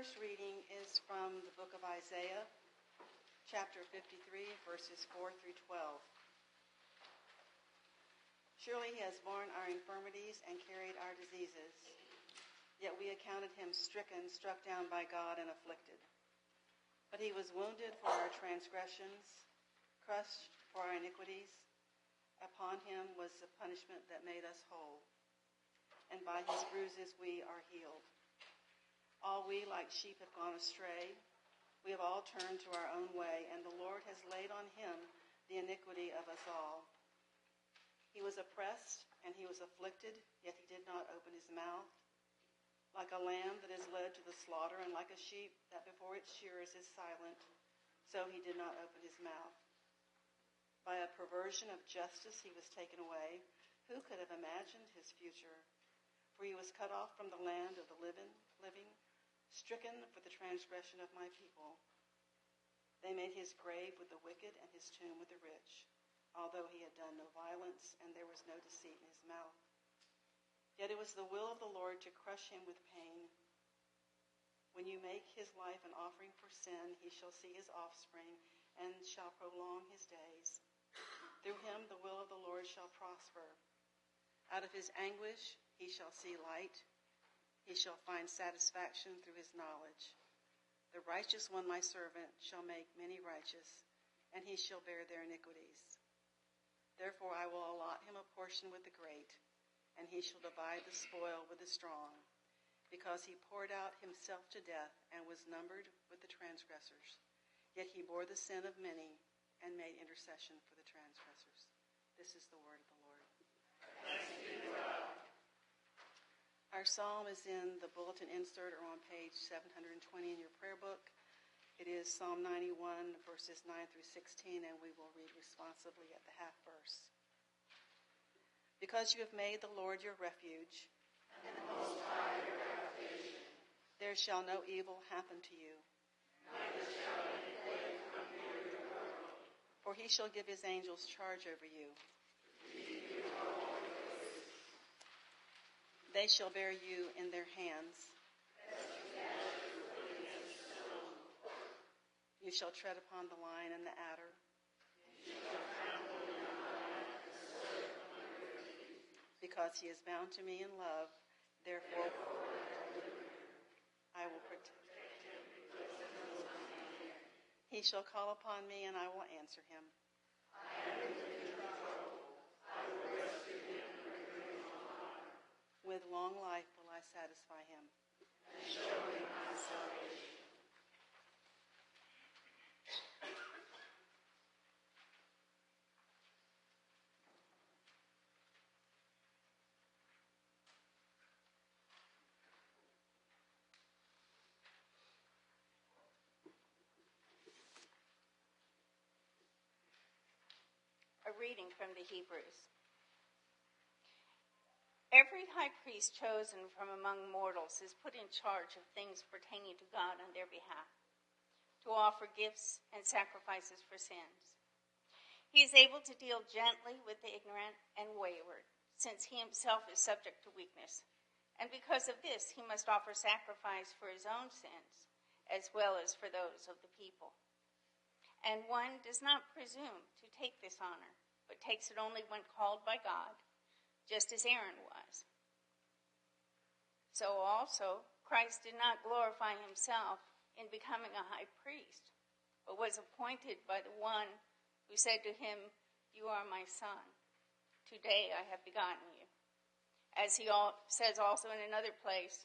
first reading is from the book of Isaiah, chapter 53, verses 4 through 12. Surely he has borne our infirmities and carried our diseases. Yet we accounted him stricken, struck down by God, and afflicted. But he was wounded for our transgressions, crushed for our iniquities. Upon him was the punishment that made us whole, and by his bruises we are healed. All we like sheep have gone astray. We have all turned to our own way, and the Lord has laid on him the iniquity of us all. He was oppressed and he was afflicted, yet he did not open his mouth. Like a lamb that is led to the slaughter, and like a sheep that before its shearers is silent, so he did not open his mouth. By a perversion of justice he was taken away. Who could have imagined his future? For he was cut off from the land of the living, stricken for the transgression of my people. They made his grave with the wicked and his tomb with the rich, although he had done no violence and there was no deceit in his mouth. Yet it was the will of the Lord to crush him with pain. When you make his life an offering for sin, he shall see his offspring and shall prolong his days. Through him the will of the Lord shall prosper. Out of his anguish he shall see light. He shall find satisfaction through his knowledge. The righteous one, my servant, shall make many righteous, and he shall bear their iniquities. Therefore I will allot him a portion with the great, and he shall divide the spoil with the strong, because he poured out himself to death and was numbered with the transgressors. Yet he bore the sin of many and made intercession for the transgressors. This is the word of the Lord. Thanks be to God. Our psalm is in the bulletin insert or on page 720 in your prayer book. It is Psalm 91, verses 9 through 16, and we will read responsively at the half verse. Because you have made the Lord your refuge, and the Most High your refuge, there shall no evil happen to you. Neither shall any plague come near your dwelling. For he shall give his angels charge over you. To keep you in all your ways. They shall bear you in their hands. Lest you dash your foot against a stone. You shall tread upon the lion and the adder. You shall trample on the lion and the serpent under your feet. Because he is bound to me in love, therefore I will protect him. He shall call upon me, and I will answer him. I am in trouble. I will rescue him and bring him honor. With long life will I satisfy him. And show him my salvation. A reading from the Hebrews. Every high priest chosen from among mortals is put in charge of things pertaining to God on their behalf, to offer gifts and sacrifices for sins. He is able to deal gently with the ignorant and wayward, since he himself is subject to weakness, and because of this he must offer sacrifice for his own sins, as well as for those of the people. And one does not presume to take this honor, but takes it only when called by God, just as Aaron was. So also, Christ did not glorify himself in becoming a high priest, but was appointed by the one who said to him, "You are my son. Today I have begotten you." As he says also in another place,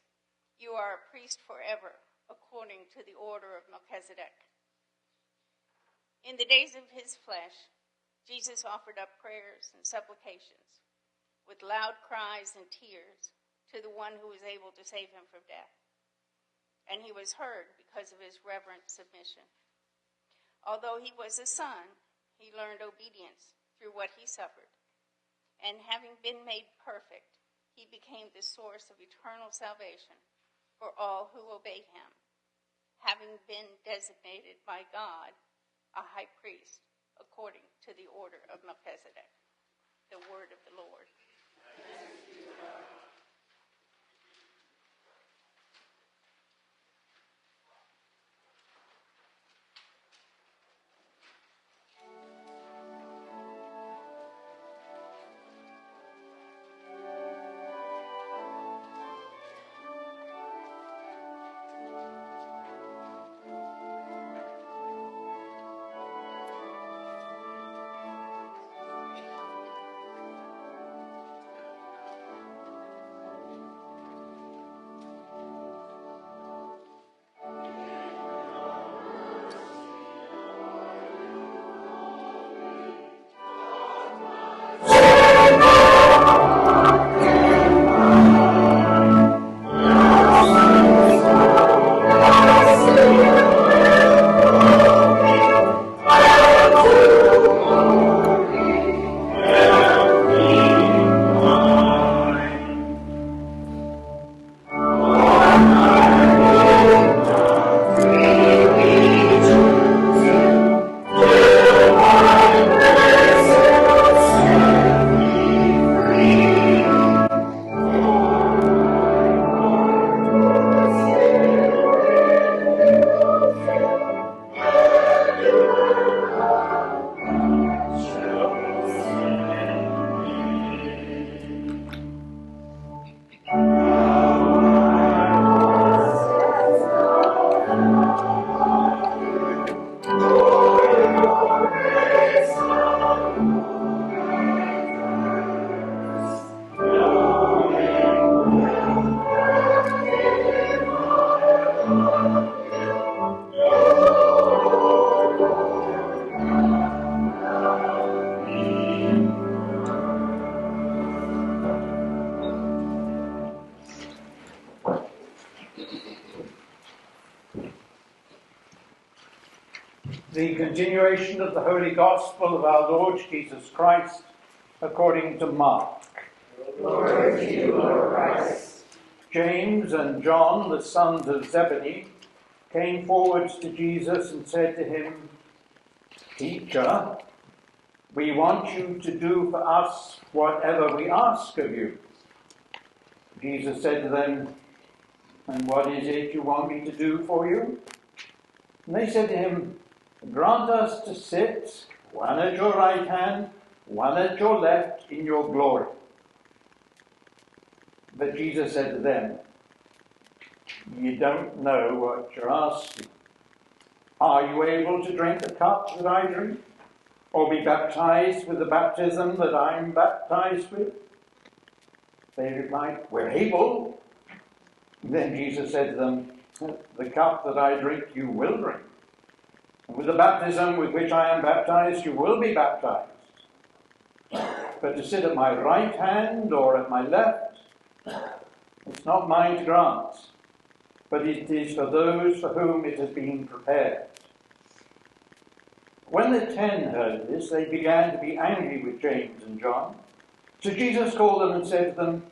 "You are a priest forever, according to the order of Melchizedek." In the days of his flesh, Jesus offered up prayers and supplications with loud cries and tears to the one who was able to save him from death. And he was heard because of his reverent submission. Although he was a son, he learned obedience through what he suffered. And having been made perfect, he became the source of eternal salvation for all who obey him, having been designated by God a high priest according to the order of Melchizedek. The word of the Lord. Thanks be to God. The continuation of the Holy Gospel of our Lord Jesus Christ according to Mark. Glory to you, Lord Christ. James and John, the sons of Zebedee, came forwards to Jesus and said to him, "Teacher, we want you to do for us whatever we ask of you." Jesus said to them, "And what is it you want me to do for you?" And they said to him, "Grant us to sit, one at your right hand, one at your left, in your glory." But Jesus said to them, "You don't know what you're asking. Are you able to drink the cup that I drink, or be baptized with the baptism that I'm baptized with?" They replied, "We're able." Then Jesus said to them, "The cup that I drink you will drink. And with the baptism with which I am baptized, you will be baptized. But to sit at my right hand or at my left, it's not mine to grant, but it is for those for whom it has been prepared." When the 10 heard this, they began to be angry with James and John. So Jesus called them and said to them,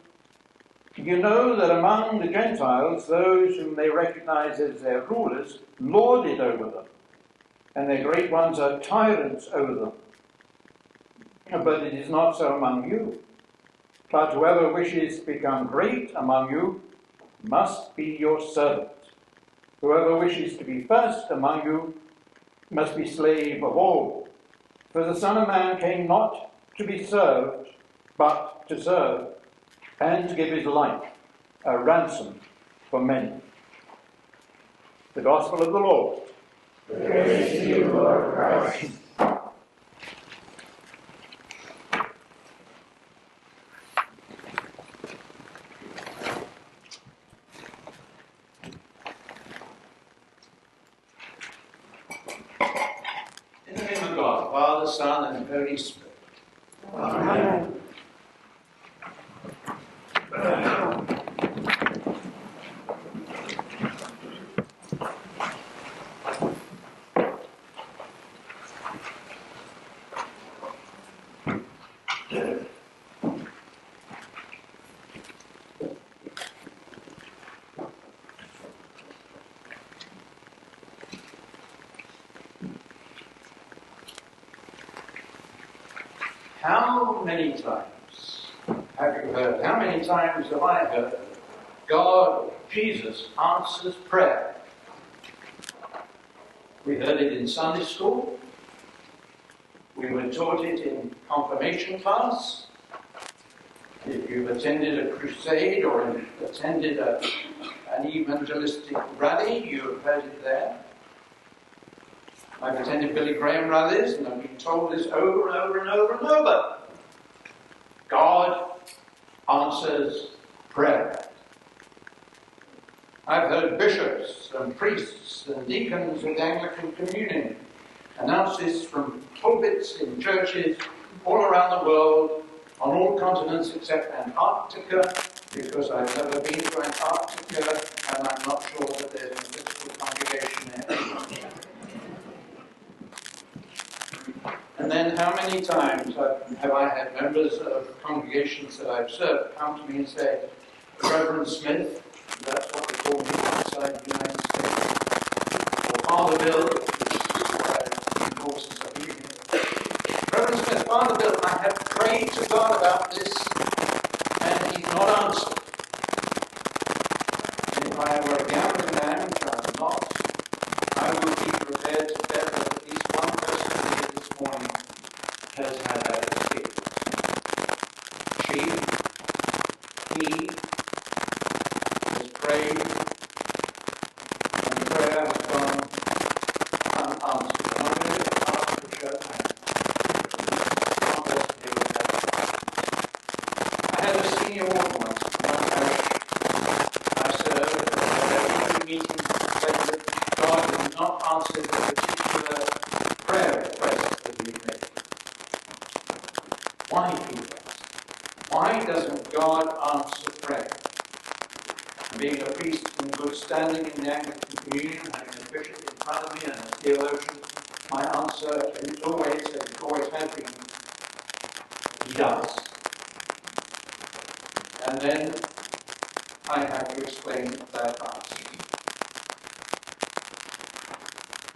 "You know that among the Gentiles, those whom they recognize as their rulers lord it over them, and their great ones are tyrants over them. But it is not so among you. But whoever wishes to become great among you must be your servant. Whoever wishes to be first among you must be slave of all. For the Son of Man came not to be served, but to serve, and to give his life a ransom for many." The Gospel of the Lord. Praise to you, Lord Christ. In the name of God, Father, Son, and Holy Spirit. Amen. How many times have you heard? How many times have I heard God, Jesus, answers prayer? We heard it in Sunday school. We were taught it in confirmation class. If you've attended a crusade or attended an evangelistic rally, you have heard it there. I've attended Billy Graham rallies and I've been told this over and over and over and over. God answers prayer. I've heard bishops and priests and deacons of the Anglican Communion announce this from pulpits in churches all around the world, on all continents except Antarctica, because I've never been to Antarctica and I'm not sure that there's a physical congregation there. And then how many times have I had members of congregations that I've served come to me and say, "Reverend Smith," that's what they call me outside the United States, or "Father Bill," which is what I've been called since I've been here. "Reverend Smith, Father Bill, I have prayed to God about this and he's not answered." And if I were a gambling man, which I'm not, I would be prepared to bet that at least one person here this morning has had that experience. He has prayed, and the prayer has gone unanswered. I'm not going to ask for a show of hands. One person here has had that. stood standing in the Anglican Communion, having a bishop in front of me and a theologian, my answer, and it always has been, he does. And then I have to explain that answer.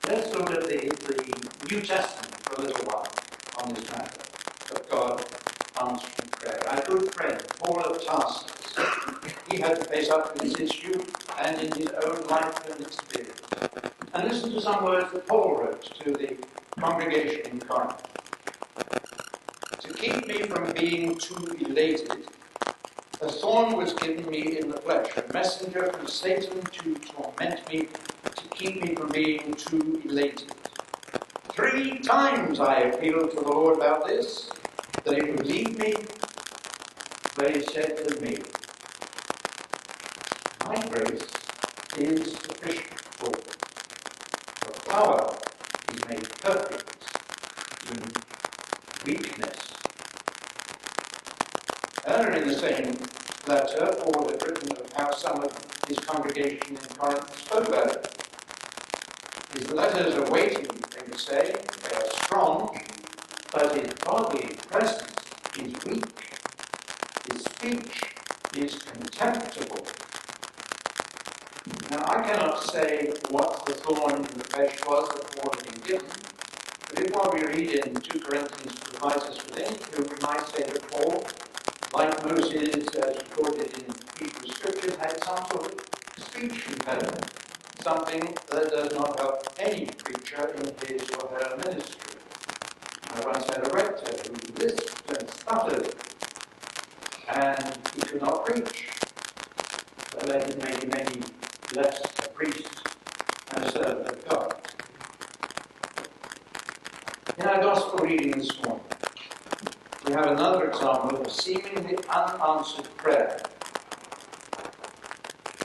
Let's look at the New Testament for a little while on this matter of God answering prayer. Our good friend, Paul of Tarsus, he had to face up to this issue and in his own life and experience. And listen to some words that Paul wrote to the congregation in Corinth. To keep me from being too elated, a thorn was given me in the flesh, a messenger from Satan to torment me, to keep me from being too elated. 3 times I appealed to the Lord about this, that he would leave me, but he said to me, my grace is sufficient for you. The power is made perfect in weakness. Earlier in the same letter, Paul had written of how some of his congregation in Corinth spoke about it. His letters are weighty, they would say, they are strong, but his bodily presence is weak. His speech is contemptible. Now, I cannot say what the thorn in the flesh was that Paul had been given, but if what we read in 2 Corinthians provides us with any clue, we might say that Paul, like Moses, as recorded in Hebrew Scriptures, had some sort of speech impediment, something that does not help any preacher in his or her ministry. I once had a rector who lisped and stuttered, and he could not preach. But that didn't make him any less a priest and a servant of God. In our Gospel reading this morning, we have another example of a seemingly unanswered prayer,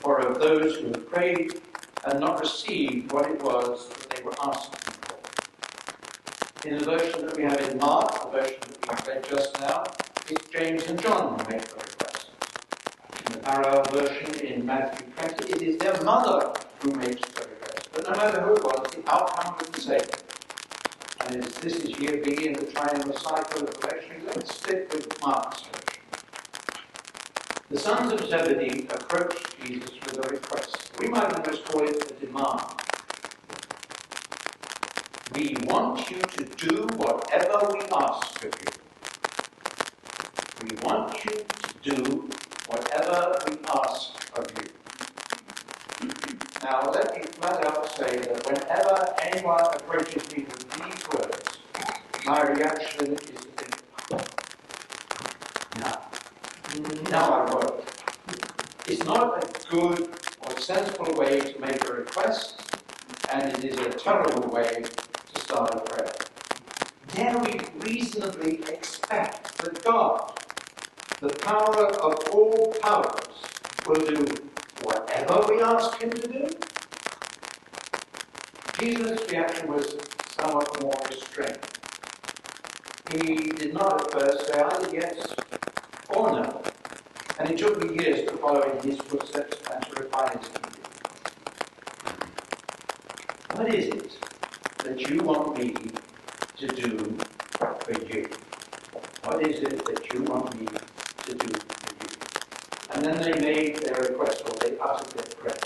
or of those who have prayed and not received what it was that they were asking for. In the version that we have in Mark, the version that we read just now, it's James and John who make the request. In the parallel version in Matthew 20, it is their mother who makes the request. But no matter who it was, the outcome was the same. And as this is year B in the triangular cycle of election, let's stick with Mark's version. The sons of Zebedee approached Jesus with a request. We might almost call it a demand. We want you to do whatever we ask of you. We want you to do whatever we ask of you. Now, let me flat out say that whenever anyone approaches me with these words, my reaction is to think, no, I won't. It's not a good or sensible way to make a request, and it is a terrible way to start a prayer. Dare we reasonably expect that God, the power of all powers, will do whatever we ask him to do? Jesus' reaction was somewhat more restrained. He did not at first say either yes or no, and it took me years to follow in his footsteps and to refine his thinking. What is it that you want me to do for you? What is it that you want me to do for you? And then they made their request, or they uttered their prayer.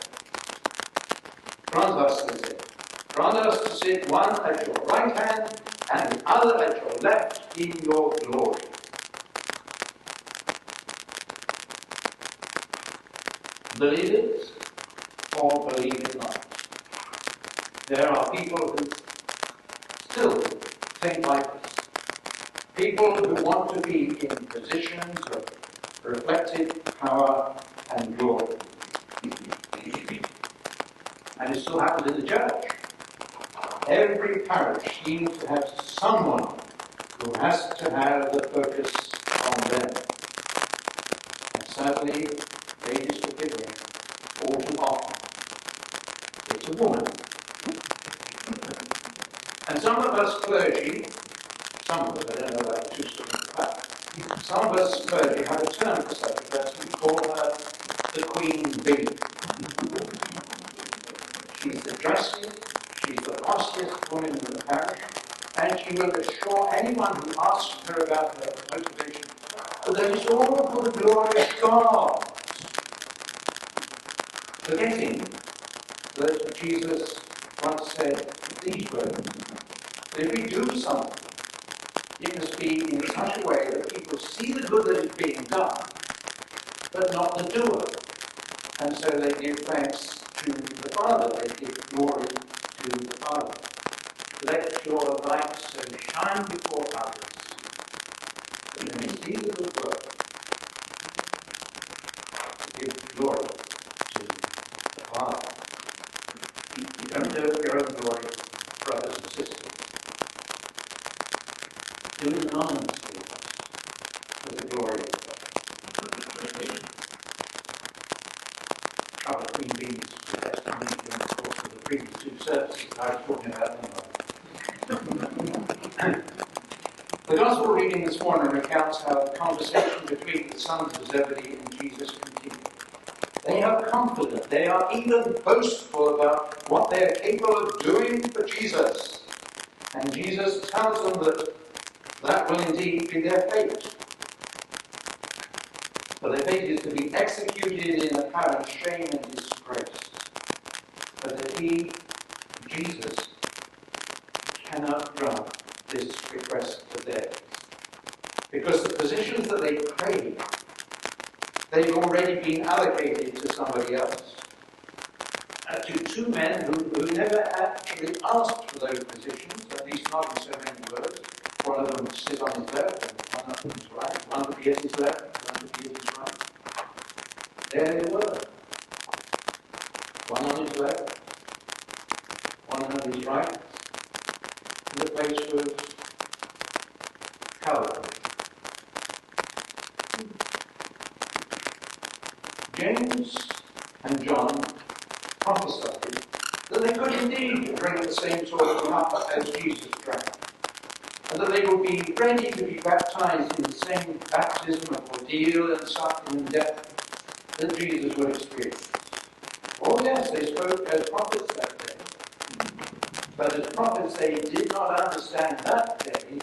Grant us, they said, grant us to sit one at your right hand and the other at your left in your glory. Believe it or believe it not. There are people who still think like this. People who want to be in positions of reflected power and glory. And it still happens in the church. Every parish seems to have someone who has to have the focus on them. And sadly, ladies forgive me, all too often, it's a woman. And some of us clergy, I don't know about two stories, but some of us clergy have a term for such a person. We call her the queen bee. She's the dressiest, she's the fussiest woman in the parish, and she will assure anyone who asks her about her motivation that it's all for the glory of God. Forgetting that Jesus once said these words, that if we do something, it must be in such a way that people see the good that is being done, but not the doer. And so they give thanks to the Father, they give glory to the Father. Let your light so shine before others, that they may see the good work, give glory to the Father. You don't do it for your own glory, brothers and sisters. Do it anonymously for the glory of God. Trouble Queen Bees, that's coming in the course of the previous two services I was talking about anyway. The Gospel reading this morning recounts how the conversation between the sons of Zebedee and Jesus continued. They are confident, they are even boastful about what they are capable of doing for Jesus. And Jesus tells them that that will indeed be their fate. But their fate is to be executed in apparent shame and disgrace. But that he, Jesus, cannot grant this request of theirs. Because the positions that they crave, they've already been allocated to somebody else. To two men who never actually asked for those positions, at least not in so many words. One of them sits on his left and one on his right. One to be at his left, one to be at his right. There they were. One on his left, one on his right. And the place was Calvary. James and John prophesied that they could indeed drink the same sort of cup as Jesus drank, and that they would be ready to be baptized in the same baptism of ordeal and suffering and death that Jesus would experience. Oh yes, they spoke as prophets that day, but as prophets they did not understand that day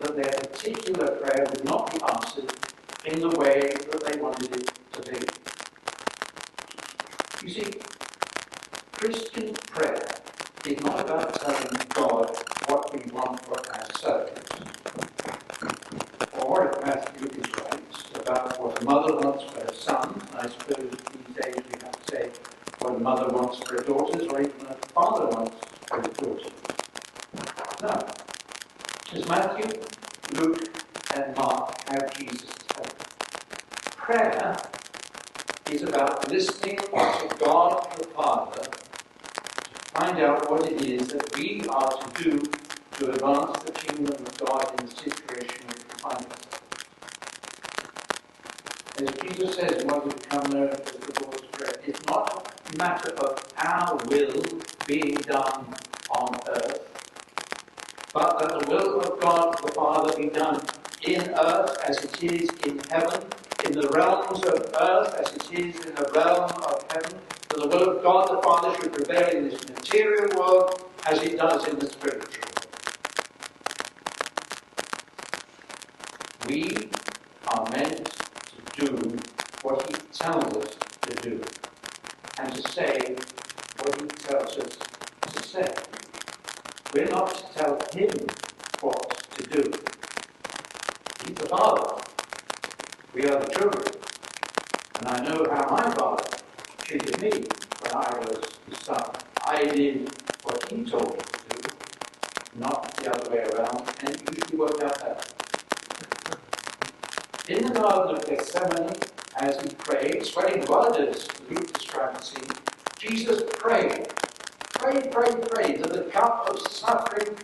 that their particular prayer would not be answered in the way that they wanted it to be. You see, Christian prayer is not about telling God what we want for ourselves, or, if Matthew is right, about what a mother wants for her son. I suppose these days we have to say what a mother wants for her daughters, or even a father wants for his daughters. No. As Matthew, Luke, and Mark have Jesus tell us, prayer is about listening to God the Father to find out what it is that we are to do to advance the kingdom of God in the situation we find ourselves. As Jesus says in what we become known as the Lord's Prayer, it's not a matter of our will being done on earth, but that the will of God the Father be done in earth as it is in heaven, in the realms of earth as it is in the realm of heaven, that the will of God the Father should prevail in this material world as it does in the spiritual world. We are meant to do what he tells us to do, and to say what he tells us to say. We're not to tell him what to do. He's the Father. We are the children. And I know how my Father treated me when I was his son. I did what he told me to do, not the other way around, and it usually worked out better. In the Garden of Gethsemane, as he prayed, sweating blood as Luke described the scene, Jesus prayed that the cup of suffering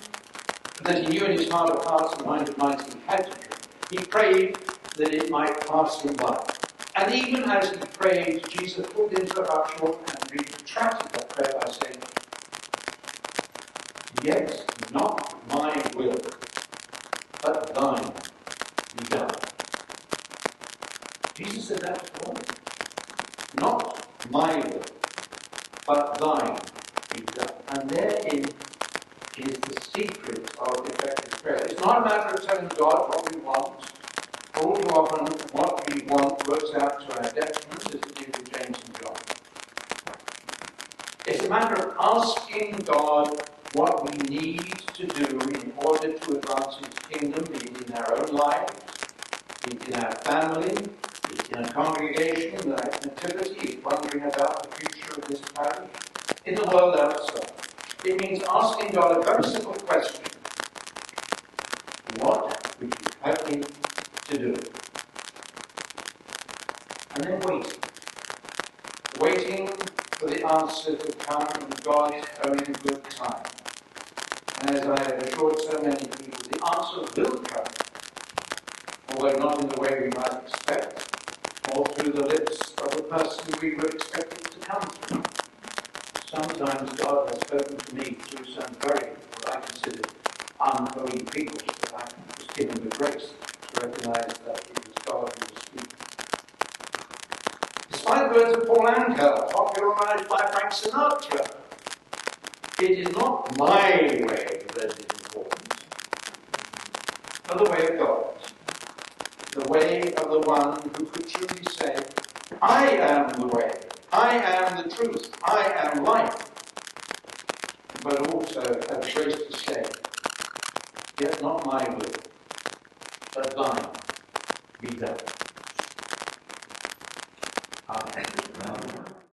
that he knew in his heart of hearts and mind of minds he had to drink, he prayed that it might pass him by. And even as he prayed, Jesus pulled into a half short and retracted that prayer by saying, "Yet not my will, but thine be done." Jesus said that before. my will, but thine be done. And therein is the secret of effective prayer. It's not a matter of telling God what we want. All too often, what we want works out to our detriment, as it did with James and John. It's a matter of asking God what we need to do in order to advance His kingdom, be it in our own lives, be it in our family, be it in a congregation, like nativity, wondering about the future of this parish, in the world outside. It means asking God a very simple question. What would you have me to do? And then waiting. Waiting for the answer to come in God's own good time. And as I have assured so many people, the answer will come, although not in the way we might expect, or through the lips of the person we would expect it to come through. Sometimes God has spoken to me through some very, what I consider, unholy people, but I was given the grace to recognize that it was God who was speaking. Despite the words of Paul Anka, popularized by Frank Sinatra, it is not my way that is important, but the way of God. The way of the one who could truly say, I am the way, I am the truth, I am life. But also have the grace to say, yet not my will, but thine be done. Amen.